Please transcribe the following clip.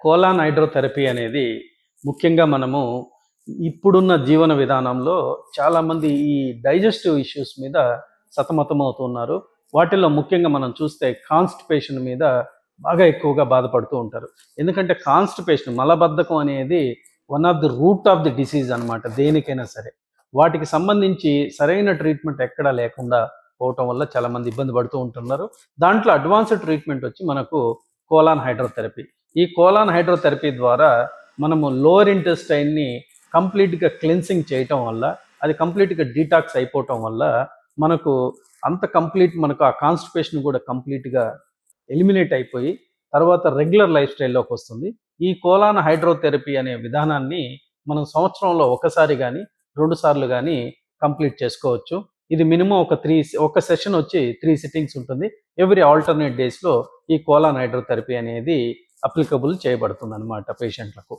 Colon hydrotherapy అనేది ముఖ్యంగా మనము ఇప్పుడున్న జీవన విధానంలో చాలామంది ఈ డైజెస్టివ్ ఇష్యూస్ మీద సతమతమవుతున్నారు. వాటిల్లో ముఖ్యంగా మనం చూస్తే కాన్‌స్టిపేషన్ మీద బాగా ఎక్కువగా బాధపడుతూ ఉంటారు. ఎందుకంటే కాన్‌స్టిపేషన్ మలబద్ధకం అనేది one of the root of the disease అనమాట దేనికైనా సరే. వాటికి సంబంధించి సరైన ట్రీట్మెంట్ ఎక్కడా లేకుండా పోవటం వల్ల చాలామంది ఇబ్బంది పడుతూ ఉంటున్నారు. దాంట్లో అడ్వాన్స్‌డ్ ట్రీట్మెంట్ వచ్చి మనకు కోలాన్ హైడ్రోథెరపీ. ఈ కోలాన్ హైడ్రోథెరపీ ద్వారా మనము లోవర్ ఇంటెస్టైన్ని కంప్లీట్‌గా క్లెన్సింగ్ చేయటం వల్ల, అది కంప్లీట్‌గా డీటాక్స్ అయిపోవటం వల్ల మనకు మనకు ఆ కాన్‌స్టిపేషన్ కూడా కంప్లీట్‌గా ఎలిమినేట్ అయిపోయి తర్వాత రెగ్యులర్ లైఫ్ స్టైల్‌లోకి వస్తుంది. ఈ కోలాన్ హైడ్రోథెరపీ అనే విధానాన్ని మనం సంవత్సరంలో ఒకసారి గానీ, 2 సార్లు గానీ కంప్లీట్ చేసుకోవచ్చు. ఇది మినిమమ్ ఒక సెషన్ వచ్చి 3 సిట్టింగ్స్ ఉంటుంది. ఎవ్రీ ఆల్టర్‌నేట్ డేస్‌లో ఈ కోలాన్ హైడ్రోథెరపీ అనేది అప్లికబుల్ చేయబడుతుందన్నమాట పేషెంట్లకు.